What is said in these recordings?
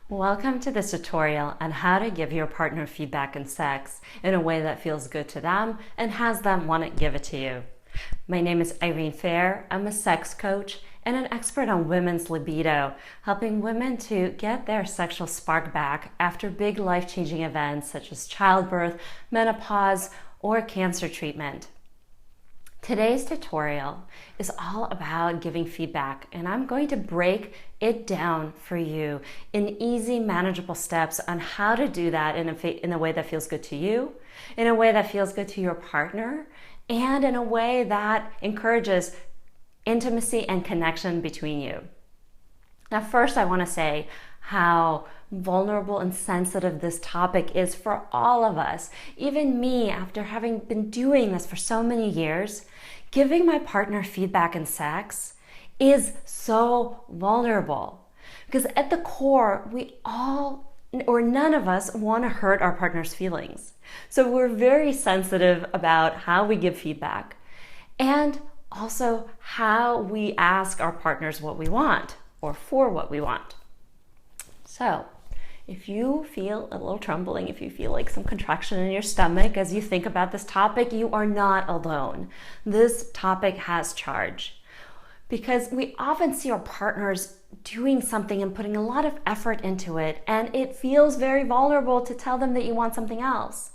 Welcome to this tutorial on how to give your partner feedback in sex in a way that feels good to them and has them want to give it to you. My name is Irene Fair. I'm a sex coach and an expert on women's libido, helping women to get their sexual spark back after big life-changing events such as childbirth, menopause, or cancer treatment. Today's tutorial is all about giving feedback, and I'm going to break it down for you in easy, manageable steps on how to do that in a way that feels good to you, in a way that feels good to your partner, and in a way that encourages intimacy and connection between you. Now, first, I want to say how vulnerable and sensitive this topic is for all of us. Even me, after having been doing this for so many years, giving my partner feedback in sex is so vulnerable. Because at the core, we all, or none of us, want to hurt our partner's feelings. So we're very sensitive about how we give feedback and also how we ask our partners what we want or for what we want. So, if you feel a little trembling, if you feel like some contraction in your stomach as you think about this topic, you are not alone. This topic has charge because we often see our partners doing something and putting a lot of effort into it, and it feels very vulnerable to tell them that you want something else.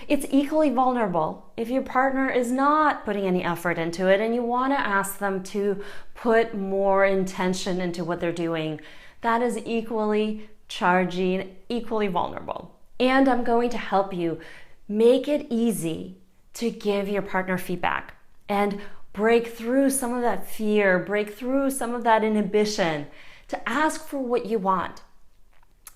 It's equally vulnerable if your partner is not putting any effort into it and you want to ask them to put more intention into what they're doing. That is equally charging, equally vulnerable. And I'm going to help you make it easy to give your partner feedback and break through some of that fear, break through some of that inhibition to ask for what you want.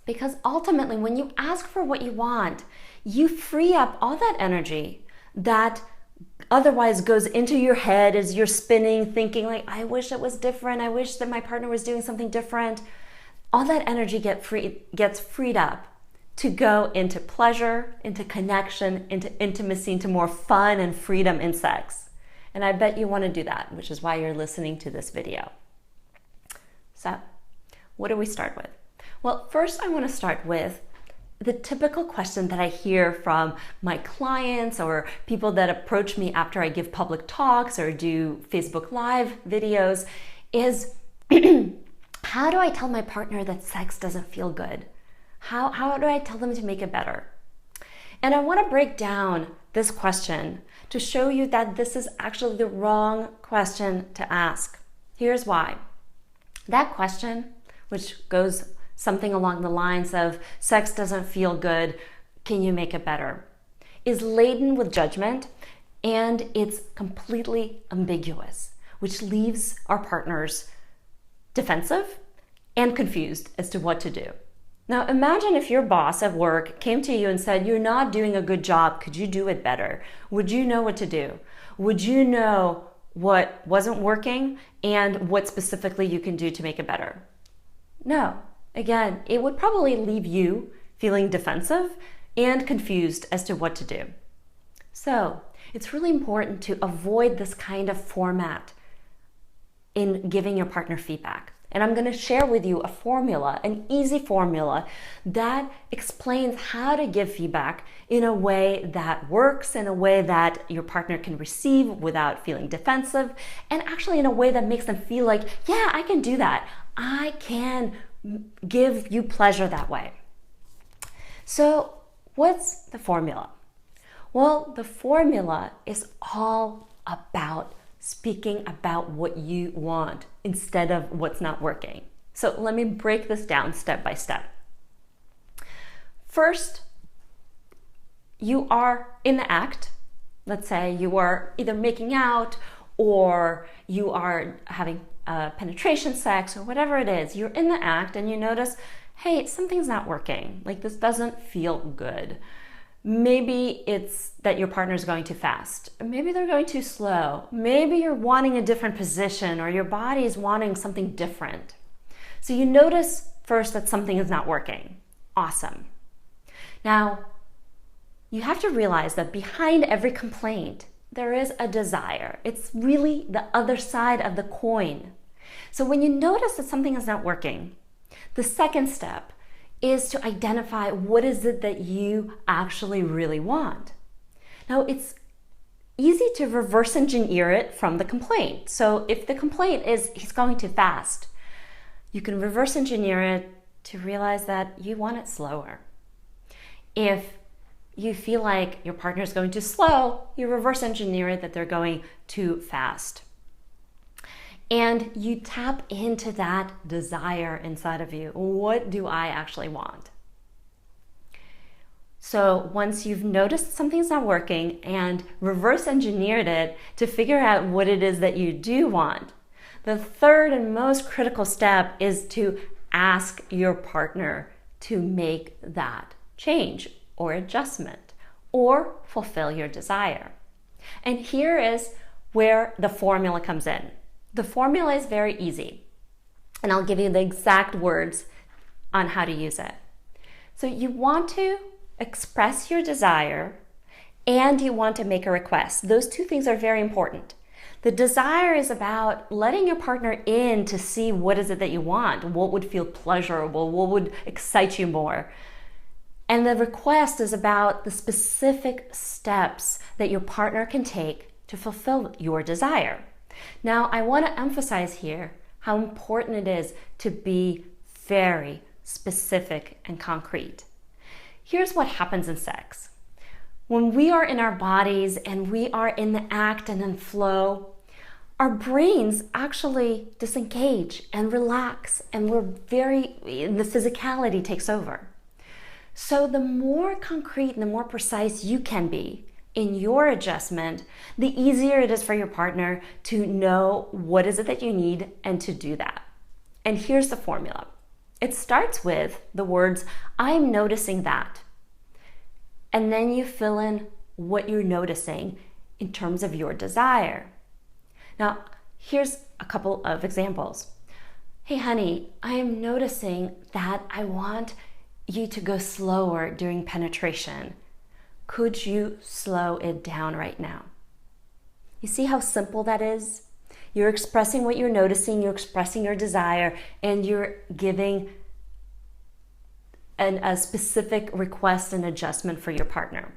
Because ultimately, when you ask for what you want, you free up all that energy that otherwise goes into your head as you're spinning, thinking like, I wish it was different. I wish that my partner was doing something different. All that energy gets freed up to go into pleasure, into connection, into intimacy, into more fun and freedom in sex. And I bet you want to do that, which is why you're listening to this video. So, what do we start with? Well, first I want to start with the typical question that I hear from my clients or people that approach me after I give public talks or do Facebook Live videos is, how do I tell my partner that sex doesn't feel good? How do I tell them to make it better? And I want to break down this question to show you that this is actually the wrong question to ask. Here's why. That question, which goes something along the lines of sex doesn't feel good, can you make it better, is laden with judgment, and it's completely ambiguous, which leaves our partners defensive and confused as to what to do. Now imagine if your boss at work came to you and said, you're not doing a good job, could you do it better? Would you know what to do? Would you know what wasn't working and what specifically you can do to make it better? No. Again, it would probably leave you feeling defensive and confused as to what to do. So it's really important to avoid this kind of format in giving your partner feedback. And I'm going to share with you a formula, an easy formula that explains how to give feedback in a way that works, in a way that your partner can receive without feeling defensive, and actually in a way that makes them feel like, yeah, I can do that. I can give you pleasure that way. So what's the formula? Well, the formula is all about speaking about what you want instead of what's not working. So let me break this down step by step. First, you are in the act. Let's say you are either making out or you are having penetration sex or whatever it is. You're in the act and you notice, hey, something's not working. Like this doesn't feel good. Maybe it's that your partner's going too fast. Maybe they're going too slow. Maybe you're wanting a different position or your body is wanting something different. So you notice first that something is not working. Awesome. Now, you have to realize that behind every complaint, there is a desire. It's really the other side of the coin. So when you notice that something is not working, the second step is to identify what is it that you actually really want. Now, it's easy to reverse engineer it from the complaint. So if the complaint is he's going too fast, you can reverse engineer it to realize that you want it slower. If you feel like your partner is going too slow, you reverse engineer it that they're going too fast. And you tap into that desire inside of you. What do I actually want? So once you've noticed something's not working and reverse engineered it to figure out what it is that you do want, the third and most critical step is to ask your partner to make that change or adjustment or fulfill your desire. And here is where the formula comes in. The formula is very easy, and I'll give you the exact words on how to use it. So you want to express your desire and you want to make a request. Those two things are very important. The desire is about letting your partner in to see what is it that you want, what would feel pleasurable, what would excite you more. And the request is about the specific steps that your partner can take to fulfill your desire. Now, I want to emphasize here how important it is to be very specific and concrete. Here's what happens in sex. When we are in our bodies and we are in the act and in flow, our brains actually disengage and relax, and the physicality takes over. So the more concrete and the more precise you can be in your adjustment, the easier it is for your partner to know what is it that you need and to do that. And here's the formula. It starts with the words, I'm noticing that. And then you fill in what you're noticing in terms of your desire. Now, here's a couple of examples. Hey, honey, I am noticing that I want you to go slower during penetration. Could you slow it down right now? You see how simple that is? You're expressing what you're noticing, you're expressing your desire, and you're giving a specific request and adjustment for your partner.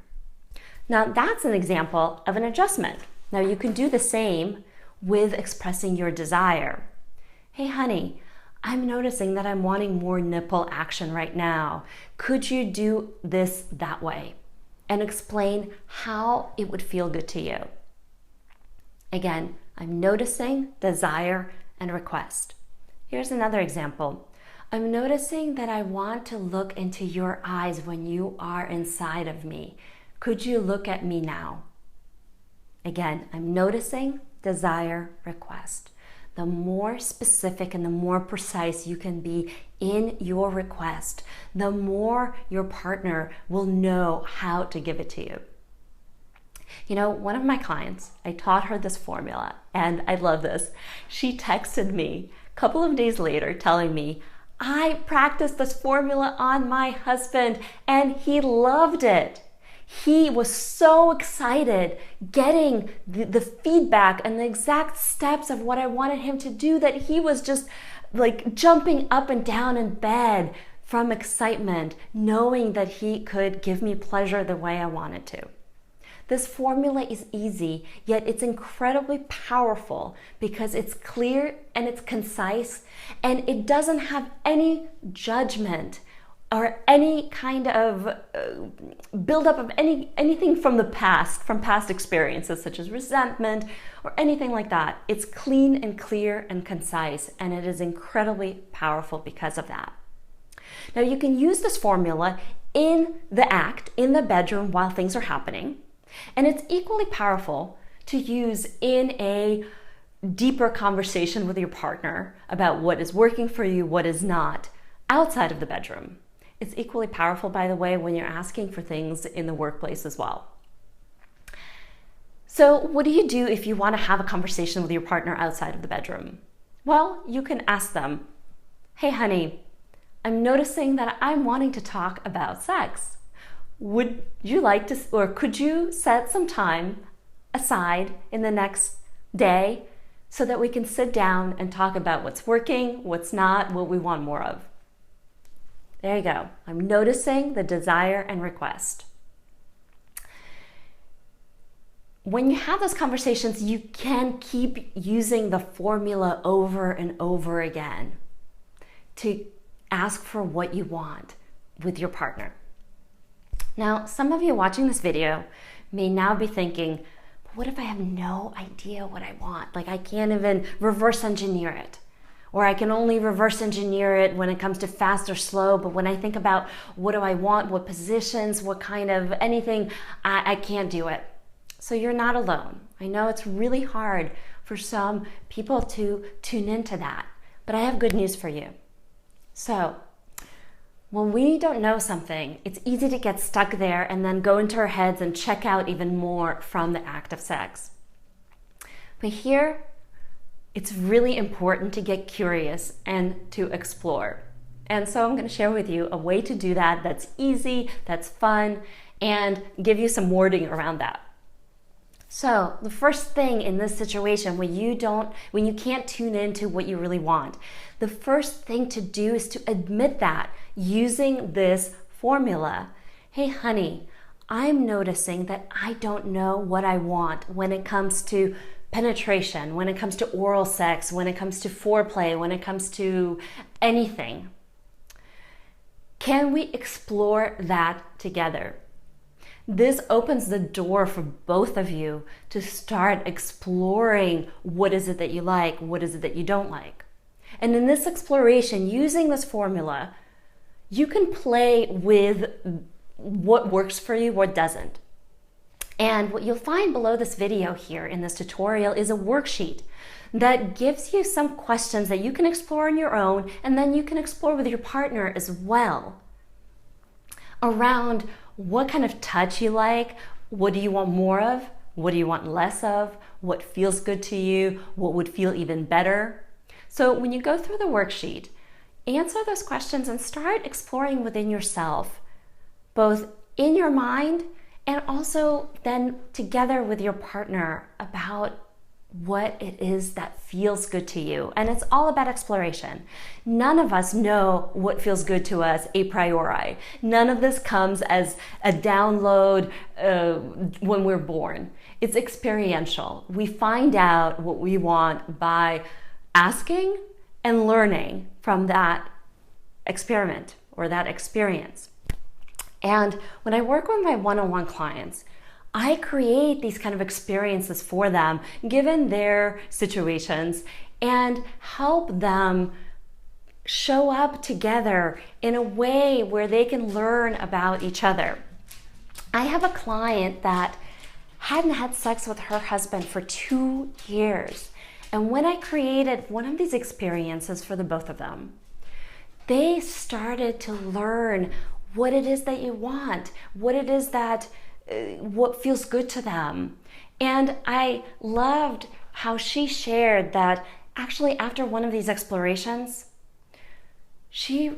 Now, that's an example of an adjustment. Now, you can do the same with expressing your desire. Hey, honey, I'm noticing that I'm wanting more nipple action right now. Could you do this that way? And explain how it would feel good to you. Again, I'm noticing, desire, and request. Here's another example. I'm noticing that I want to look into your eyes when you are inside of me. Could you look at me now? Again, I'm noticing, desire, request. The more specific and the more precise you can be in your request, the more your partner will know how to give it to you. You know, one of my clients, I taught her this formula, and I love this. She texted me a couple of days later telling me, I practiced this formula on my husband and he loved it. He was so excited getting the feedback and the exact steps of what I wanted him to do that he was just like jumping up and down in bed from excitement, knowing that he could give me pleasure the way I wanted to. This formula is easy, yet it's incredibly powerful because it's clear and it's concise, and it doesn't have any judgment or any kind of buildup of anything from the past, from past experiences such as resentment or anything like that. It's clean and clear and concise, and it is incredibly powerful because of that. Now, you can use this formula in the act, in the bedroom while things are happening, and it's equally powerful to use in a deeper conversation with your partner about what is working for you, what is not, outside of the bedroom. It's equally powerful, by the way, when you're asking for things in the workplace as well. So what do you do if you want to have a conversation with your partner outside of the bedroom? Well, you can ask them, hey, honey, I'm noticing that I'm wanting to talk about sex. Would you like to, or could you set some time aside in the next day so that we can sit down and talk about what's working, what's not, what we want more of? There you go. I'm noticing the desire and request. When you have those conversations, you can keep using the formula over and over again to ask for what you want with your partner. Now, some of you watching this video may now be thinking, what if I have no idea what I want? Like I can't even reverse engineer it. Or I can only reverse engineer it when it comes to fast or slow, but when I think about what do I want, what positions, what kind of anything, I can't do it. So you're not alone. I know it's really hard for some people to tune into that, but I have good news for you. So when we don't know something, it's easy to get stuck there and then go into our heads and check out even more from the act of sex. But here, it's really important to get curious and to explore. And so I'm going to share with you a way to do that that's easy, that's fun, and give you some wording around that. So the first thing in this situation when you can't tune into what you really want, the first thing to do is to admit that using this formula. Hey honey, I'm noticing that I don't know what I want when it comes to penetration, when it comes to oral sex, when it comes to foreplay, when it comes to anything. Can we explore that together? This opens the door for both of you to start exploring what is it that you like, what is it that you don't like. And in this exploration, using this formula, you can play with what works for you, what doesn't. And what you'll find below this video here in this tutorial is a worksheet that gives you some questions that you can explore on your own, and then you can explore with your partner as well around what kind of touch you like, what do you want more of, what do you want less of, what feels good to you, what would feel even better. So when you go through the worksheet, answer those questions and start exploring within yourself, both in your mind and also then together with your partner about what it is that feels good to you. And it's all about exploration. None of us know what feels good to us a priori. None of this comes as a download when we're born. It's experiential. We find out what we want by asking and learning from that experiment or that experience. And when I work with my one-on-one clients, I create these kind of experiences for them, given their situations, and help them show up together in a way where they can learn about each other. I have a client that hadn't had sex with her husband for 2 years. And when I created one of these experiences for the both of them, they started to learn what it is that you want, what it is that what feels good to them. And I loved how she shared that actually after one of these explorations, she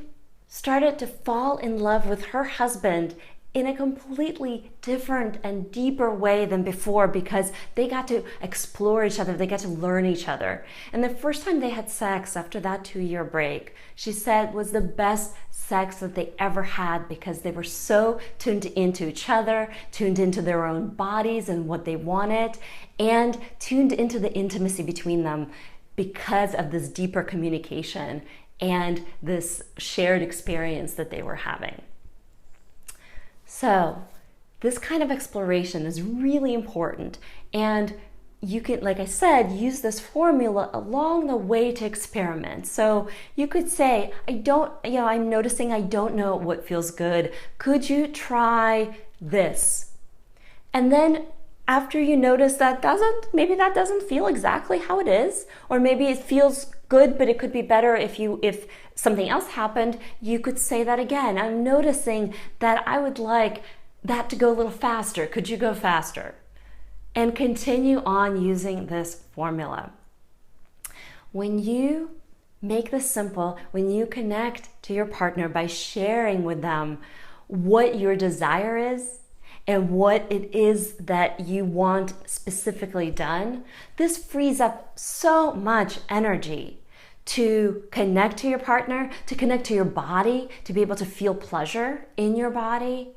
started to fall in love with her husband in a completely different and deeper way than before, because they got to explore each other, they got to learn each other. And the first time they had sex after that 2-year break, she said was the best sex that they ever had, because they were so tuned into each other, tuned into their own bodies and what they wanted, and tuned into the intimacy between them because of this deeper communication and this shared experience that they were having. So this kind of exploration is really important, and you can, like I said, use this formula along the way to experiment. So you could say, I'm noticing I don't know what feels good. Could you try this? And then after you notice that maybe that doesn't feel exactly how it is, or maybe it feels good, but it could be better if something else happened, you could say that again. I'm noticing that I would like that to go a little faster. Could you go faster? And continue on using this formula. When you make this simple, when you connect to your partner by sharing with them what your desire is and what it is that you want specifically done, this frees up so much energy to connect to your partner, to connect to your body, to be able to feel pleasure in your body.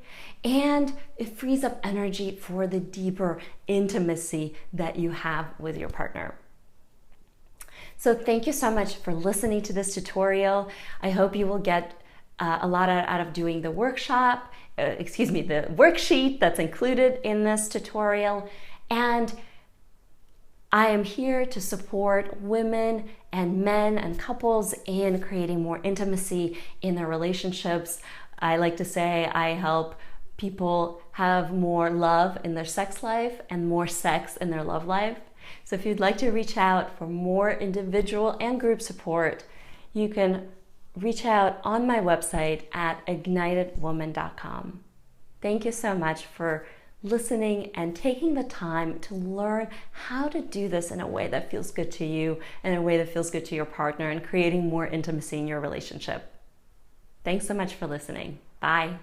And it frees up energy for the deeper intimacy that you have with your partner. So thank you so much for listening to this tutorial. I hope you will get a lot out of doing the workshop, the worksheet that's included in this tutorial. And I am here to support women and men and couples in creating more intimacy in their relationships. I like to say I help people have more love in their sex life and more sex in their love life. So if you'd like to reach out for more individual and group support, you can reach out on my website at ignitedwoman.com. Thank you so much for listening and taking the time to learn how to do this in a way that feels good to you and a way that feels good to your partner and creating more intimacy in your relationship. Thanks so much for listening. Bye.